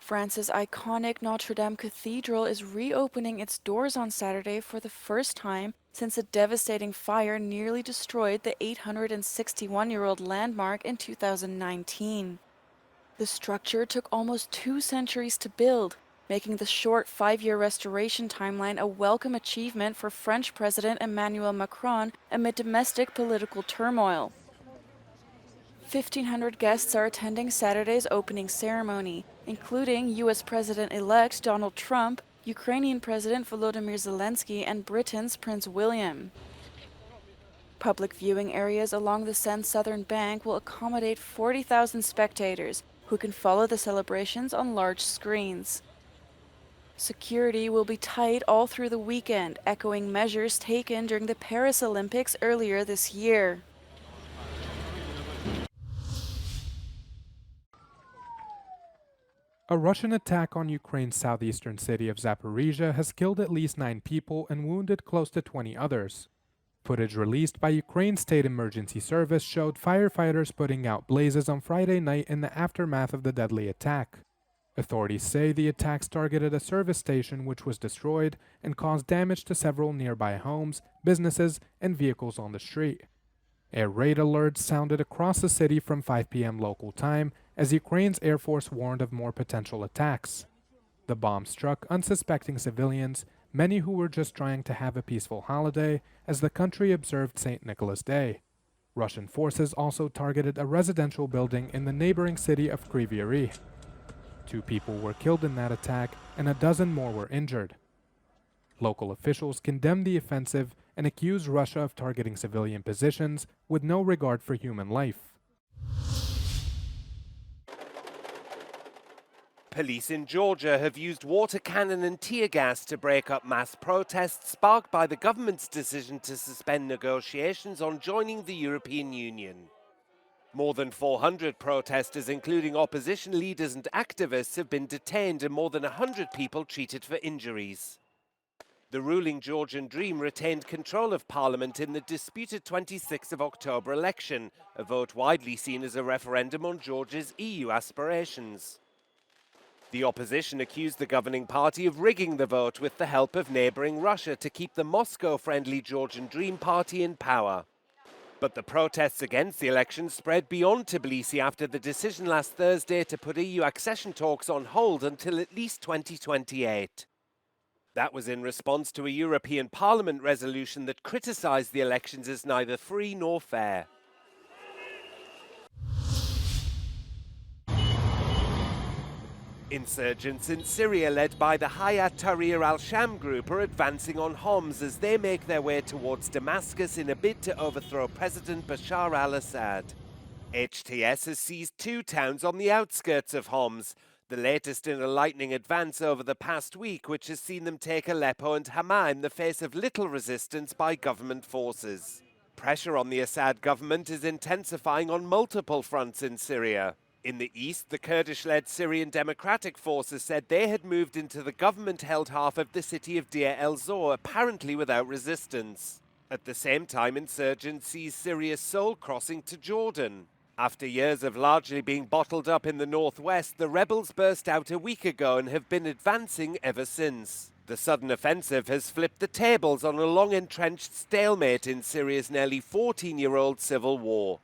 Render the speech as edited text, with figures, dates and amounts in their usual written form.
France's iconic Notre Dame Cathedral is reopening its doors on Saturday for the first time since a devastating fire nearly destroyed the 861-year-old landmark in 2019. The structure took almost 2 centuries to build, making the short 5-year restoration timeline a welcome achievement for French President Emmanuel Macron amid domestic political turmoil. 1,500 guests are attending Saturday's opening ceremony, including U.S. President-elect Donald Trump, Ukrainian President Volodymyr Zelensky, and Britain's Prince William. Public viewing areas along the Seine's southern bank will accommodate 40,000 spectators, who can follow the celebrations on large screens. Security will be tight all through the weekend, echoing measures taken during the Paris Olympics earlier this year. A Russian attack on Ukraine's southeastern city of Zaporizhia has killed at least 9 people and wounded close to 20 others. Footage released by Ukraine's State Emergency Service showed firefighters putting out blazes on Friday night in the aftermath of the deadly attack. Authorities say the attacks targeted a service station which was destroyed and caused damage to several nearby homes, businesses, and vehicles on the street. Air raid alerts sounded across the city from 5 p.m. local time as Ukraine's Air Force warned of more potential attacks. The bomb struck unsuspecting civilians, many who were just trying to have a peaceful holiday as the country observed St. Nicholas Day. Russian forces also targeted a residential building in the neighboring city of Kryvyi Rih. 2 people were killed in that attack and a dozen more were injured. Local officials condemned the offensive and accused Russia of targeting civilian positions with no regard for human life. Police in Georgia have used water cannon and tear gas to break up mass protests sparked by the government's decision to suspend negotiations on joining the European Union. More than 400 protesters, including opposition leaders and activists, have been detained and more than 100 people treated for injuries. The ruling Georgian Dream retained control of parliament in the disputed 26th of October election, a vote widely seen as a referendum on Georgia's EU aspirations. The opposition accused the governing party of rigging the vote with the help of neighboring Russia to keep the Moscow-friendly Georgian Dream party in power. But the protests against the election spread beyond Tbilisi after the decision last Thursday to put EU accession talks on hold until at least 2028. That was in response to a European Parliament resolution that criticized the elections as neither free nor fair. Insurgents in Syria led by the Hayat Tahrir al-Sham group are advancing on Homs as they make their way towards Damascus in a bid to overthrow President Bashar al-Assad. HTS has seized 2 towns on the outskirts of Homs, the latest in a lightning advance over the past week, which has seen them take Aleppo and Hama in the face of little resistance by government forces. Pressure on the Assad government is intensifying on multiple fronts in Syria. In the east, the Kurdish-led Syrian Democratic Forces said they had moved into the government-held half of the city of Deir el-Zor, apparently without resistance. At the same time, insurgents seized Syria's sole crossing to Jordan. After years of largely being bottled up in the northwest, the rebels burst out a week ago and have been advancing ever since. The sudden offensive has flipped the tables on a long-entrenched stalemate in Syria's nearly 14-year-old civil war.